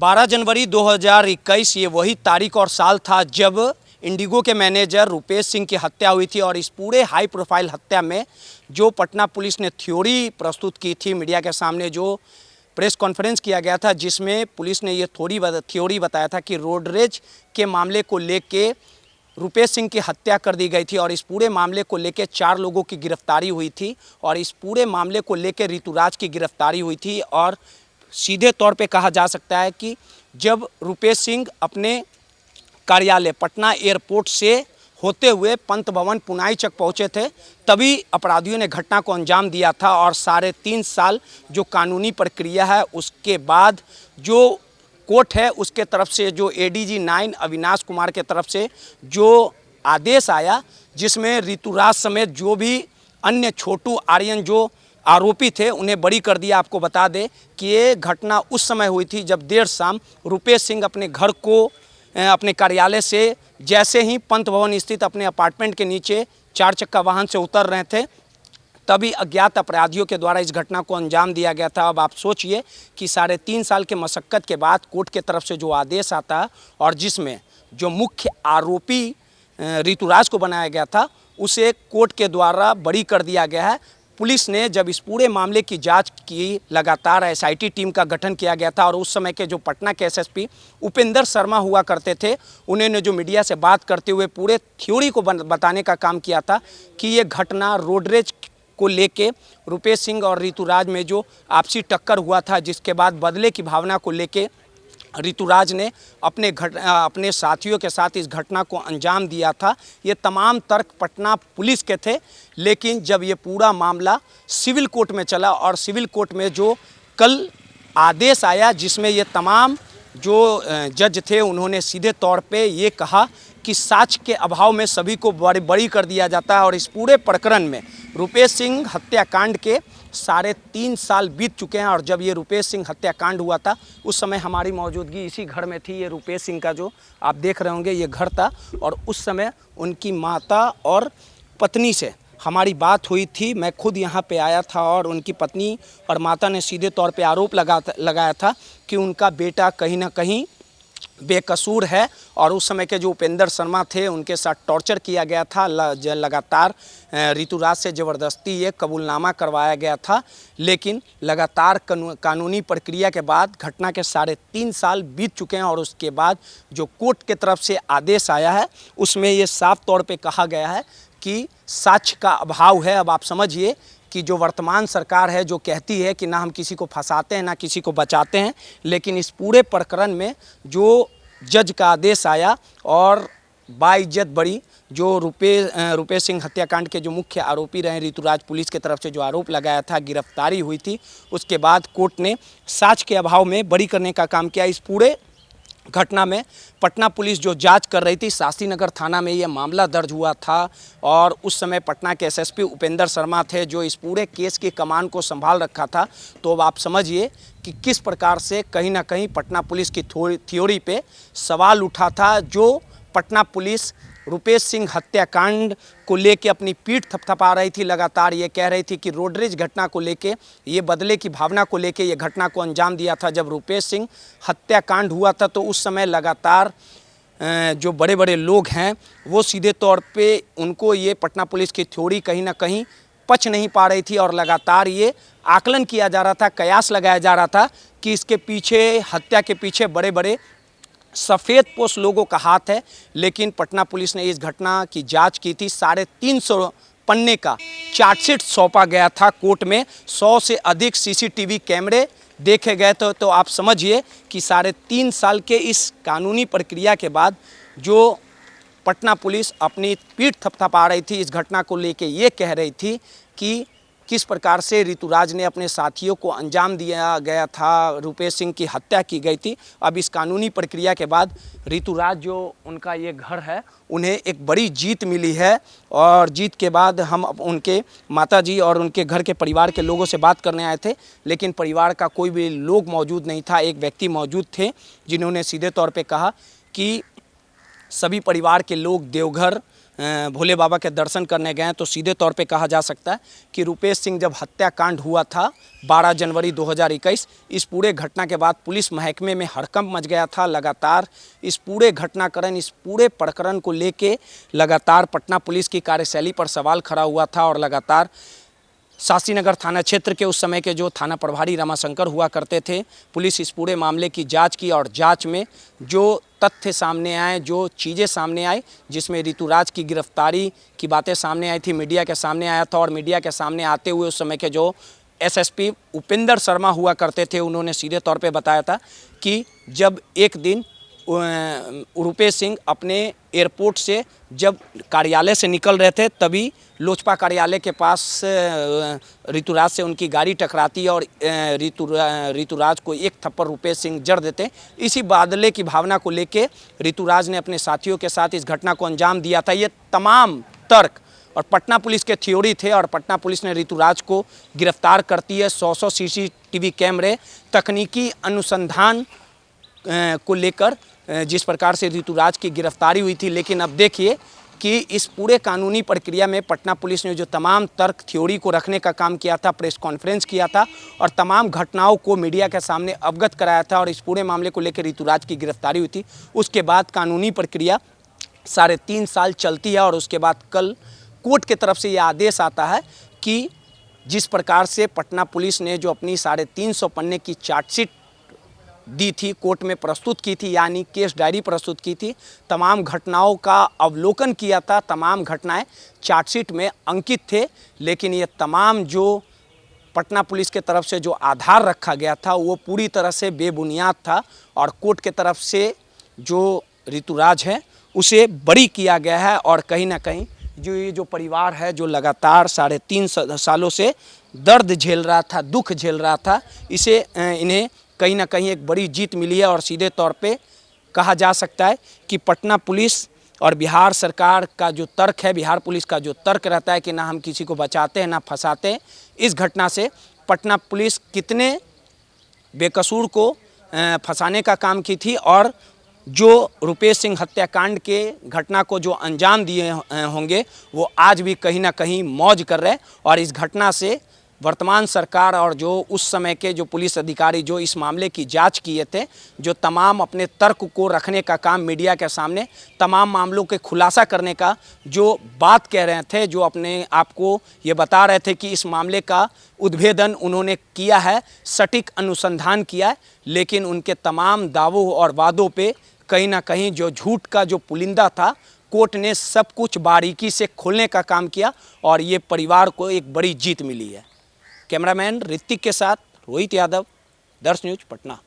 12 जनवरी 2021 ये वही तारीख और साल था जब इंडिगो के मैनेजर रुपेश सिंह की हत्या हुई थी। और इस पूरे हाई प्रोफाइल हत्या में जो पटना पुलिस ने थ्योरी प्रस्तुत की थी, मीडिया के सामने जो प्रेस कॉन्फ्रेंस किया गया था, जिसमें पुलिस ने ये थ्योरी बताया था कि रोडरेज के मामले को लेके रुपेश सिंह की हत्या कर दी गई थी। और इस पूरे मामले को लेके 4 लोगों की गिरफ्तारी हुई थी और इस पूरे मामले को लेके ऋतुराज की गिरफ्तारी हुई थी। और सीधे तौर पे कहा जा सकता है कि जब रुपेश सिंह अपने कार्यालय पटना एयरपोर्ट से होते हुए पंत भवन पुनाई चक पहुंचे थे, तभी अपराधियों ने घटना को अंजाम दिया था। और 3.5 साल जो कानूनी प्रक्रिया है, उसके बाद जो कोर्ट है उसके तरफ से जो एडीजी 9 अविनाश कुमार के तरफ से जो आदेश आया, जिसमें ऋतुराज समेत जो भी अन्य छोटू आर्यन जो आरोपी थे उन्हें बरी कर दिया। आपको बता दें कि ये घटना उस समय हुई थी जब देर शाम रुपेश सिंह अपने घर को अपने कार्यालय से जैसे ही पंत भवन स्थित अपने अपार्टमेंट के नीचे 4 चक्का वाहन से उतर रहे थे, तभी अज्ञात अपराधियों के द्वारा इस घटना को अंजाम दिया गया था। अब आप सोचिए कि 3.5 साल के मशक्क़त के बाद कोर्ट के तरफ से जो आदेश आता है और जिसमें जो मुख्य आरोपी ऋतुराज को बनाया गया था उसे कोर्ट के द्वारा बरी कर दिया गया है। पुलिस ने जब इस पूरे मामले की जांच की, लगातार एसआईटी टीम का गठन किया गया था। और उस समय के जो पटना के एसएसपी उपेंद्र शर्मा हुआ करते थे, उन्होंने जो मीडिया से बात करते हुए पूरे थ्योरी को बताने का काम किया था कि ये घटना रोडरेज को लेके रुपेश सिंह और ऋतुराज में जो आपसी टक्कर हुआ था, जिसके बाद बदले की भावना को लेके ऋतुराज ने अपने साथियों के साथ इस घटना को अंजाम दिया था। ये तमाम तर्क पटना पुलिस के थे। लेकिन जब ये पूरा मामला सिविल कोर्ट में चला और सिविल कोर्ट में जो कल आदेश आया, जिसमें ये तमाम जो जज थे उन्होंने सीधे तौर पे ये कहा कि साक्ष्य के अभाव में सभी को बरी कर दिया जाता है। और इस पूरे प्रकरण में रुपेश सिंह हत्याकांड के 3.5 साल बीत चुके हैं। और जब ये रुपेश सिंह हत्याकांड हुआ था उस समय हमारी मौजूदगी इसी घर में थी। ये रुपेश सिंह का जो आप देख रहे होंगे ये घर था और उस समय उनकी माता और पत्नी से हमारी बात हुई थी। मैं खुद यहाँ पे आया था और उनकी पत्नी और माता ने सीधे तौर पे आरोप लगाया था कि उनका बेटा कहीं ना कहीं बेकसूर है। और उस समय के जो उपेंद्र शर्मा थे उनके साथ टॉर्चर किया गया था, लगातार ऋतुराज से ज़बरदस्ती ये कबूलनामा करवाया गया था। लेकिन लगातार कानूनी प्रक्रिया के बाद घटना के 3.5 साल बीत चुके हैं और उसके बाद जो कोर्ट के तरफ से आदेश आया है उसमें ये साफ तौर पे कहा गया है कि साक्ष्य का अभाव है। अब आप समझिए कि जो वर्तमान सरकार है जो कहती है कि ना हम किसी को फंसाते हैं ना किसी को बचाते हैं, लेकिन इस पूरे प्रकरण में जो जज का आदेश आया और बाइज्जत बरी जो रुपेश सिंह हत्याकांड के जो मुख्य आरोपी रहे ऋतुराज, पुलिस के तरफ से जो आरोप लगाया था, गिरफ्तारी हुई थी, उसके बाद कोर्ट ने साक्ष्य के अभाव में बरी करने का काम किया। इस पूरे घटना में पटना पुलिस जो जांच कर रही थी, शास्त्री नगर थाना में ये मामला दर्ज हुआ था और उस समय पटना के एसएसपी उपेंद्र शर्मा थे जो इस पूरे केस की कमान को संभाल रखा था। तो अब आप समझिए कि किस प्रकार से कहीं ना कहीं पटना पुलिस की थ्योरी पे सवाल उठा था। जो पटना पुलिस रुपेश सिंह हत्याकांड को लेके अपनी पीठ थपथपा रही थी, लगातार ये कह रही थी कि रोडरेज घटना को लेके, ये बदले की भावना को लेके ये घटना को अंजाम दिया था। जब रुपेश सिंह हत्याकांड हुआ था तो उस समय लगातार जो बड़े बड़े लोग हैं वो सीधे तौर पे उनको ये पटना पुलिस की थ्योरी कहीं ना कहीं पच नहीं पा रही थी और लगातार ये आकलन किया जा रहा था, कयास लगाया जा रहा था कि इसके पीछे, हत्या के पीछे बड़े बड़े सफ़ेद पोश लोगों का हाथ है। लेकिन पटना पुलिस ने इस घटना की जांच की थी। 350 पन्ने का चार्जशीट सौंपा गया था कोर्ट में, 100 से अधिक सीसीटीवी कैमरे देखे गए थे। तो आप समझिए कि 3.5 साल के इस कानूनी प्रक्रिया के बाद जो पटना पुलिस अपनी पीठ थपथपा रही थी, इस घटना को लेके ये कह रही थी कि किस प्रकार से ऋतुराज ने अपने साथियों को अंजाम दिया गया था, रुपेश सिंह की हत्या की गई थी। अब इस कानूनी प्रक्रिया के बाद ऋतुराज जो उनका ये घर है उन्हें एक बड़ी जीत मिली है। और जीत के बाद हम उनके माताजी और उनके घर के परिवार के लोगों से बात करने आए थे, लेकिन परिवार का कोई भी लोग मौजूद नहीं था। एक व्यक्ति मौजूद थे जिन्होंने सीधे तौर पे कहा कि सभी परिवार के लोग देवघर भोले बाबा के दर्शन करने गए तो सीधे तौर पे कहा जा सकता है कि रुपेश सिंह जब हत्याकांड हुआ था 12 जनवरी 2021, इस पूरे घटना के बाद पुलिस महकमे में हड़कंप मच गया था। लगातार इस पूरे घटनाक्रम, इस पूरे प्रकरण को लेके लगातार पटना पुलिस की कार्यशैली पर सवाल खड़ा हुआ था और लगातार शास्त्रीनगर थाना क्षेत्र के उस समय के जो थाना प्रभारी रमाशंकर हुआ करते थे, पुलिस इस पूरे मामले की जांच की और जांच में जो तथ्य सामने आए, जो चीज़ें सामने आई, जिसमें ऋतुराज की गिरफ्तारी की बातें सामने आई थी, मीडिया के सामने आया था और मीडिया के सामने आते हुए उस समय के जो एसएसपी उपेंद्र शर्मा हुआ करते थे, उन्होंने सीधे तौर पे बताया था कि जब एक दिन रुपेश सिंह अपने एयरपोर्ट से जब कार्यालय से निकल रहे थे, तभी लोजपा कार्यालय के पास ऋतुराज से उनकी गाड़ी टकराती है और ऋतुराज को एक थप्पड़ रुपेश सिंह जड़ देते। इसी बादले की भावना को लेके ऋतुराज ने अपने साथियों के साथ इस घटना को अंजाम दिया था। ये तमाम तर्क और पटना पुलिस के थ्योरी थे और पटना पुलिस ने ऋतुराज को गिरफ्तार करती है। 100 सीसीटीवी कैमरे, तकनीकी अनुसंधान को लेकर जिस प्रकार से ऋतुराज की गिरफ्तारी हुई थी, लेकिन अब देखिए कि इस पूरे कानूनी प्रक्रिया में पटना पुलिस ने जो तमाम तर्क थ्योरी को रखने का काम किया था, प्रेस कॉन्फ्रेंस किया था और तमाम घटनाओं को मीडिया के सामने अवगत कराया था और इस पूरे मामले को लेकर ऋतुराज की गिरफ्तारी हुई थी। उसके बाद कानूनी प्रक्रिया 3.5 साल चलती है और उसके बाद कल कोर्ट की तरफ से ये आदेश आता है कि जिस प्रकार से पटना पुलिस ने जो अपनी 350 पन्ने की चार्जशीट दी थी, कोर्ट में प्रस्तुत की थी, यानी केस डायरी प्रस्तुत की थी, तमाम घटनाओं का अवलोकन किया था, तमाम घटनाएं चार्जशीट में अंकित थे, लेकिन ये तमाम जो पटना पुलिस के तरफ से जो आधार रखा गया था वो पूरी तरह से बेबुनियाद था और कोर्ट के तरफ से जो ऋतुराज है उसे बरी किया गया है। और कहीं ना कहीं जो ये जो परिवार है जो लगातार 3.5 सालों से दर्द झेल रहा था, दुख झेल रहा था, इसे इन्हें कहीं ना कहीं एक बड़ी जीत मिली है और सीधे तौर पे कहा जा सकता है कि पटना पुलिस और बिहार सरकार का जो तर्क है, बिहार पुलिस का जो तर्क रहता है कि ना हम किसी को बचाते हैं ना फंसाते हैं, इस घटना से पटना पुलिस कितने बेकसूर को फंसाने का काम की थी और जो रुपेश सिंह हत्याकांड के घटना को जो अंजाम दिए होंगे वो आज भी कहीं ना कहीं मौज कर रहे हैं। और इस घटना से वर्तमान सरकार और जो उस समय के जो पुलिस अधिकारी जो इस मामले की जांच किए थे, जो तमाम अपने तर्क को रखने का काम मीडिया के सामने, तमाम मामलों के खुलासा करने का जो बात कह रहे थे, जो अपने आप को ये बता रहे थे कि इस मामले का उद्भेदन उन्होंने किया है, सटीक अनुसंधान किया है, लेकिन उनके तमाम दावों और वादों पे कहीं ना कहीं जो झूठ का जो पुलिंदा था, कोर्ट ने सब कुछ बारीकी से खोलने का काम किया और ये परिवार को एक बड़ी जीत मिली है। कैमरामैन ऋतिक के साथ रोहित यादव, दर्श न्यूज, पटना।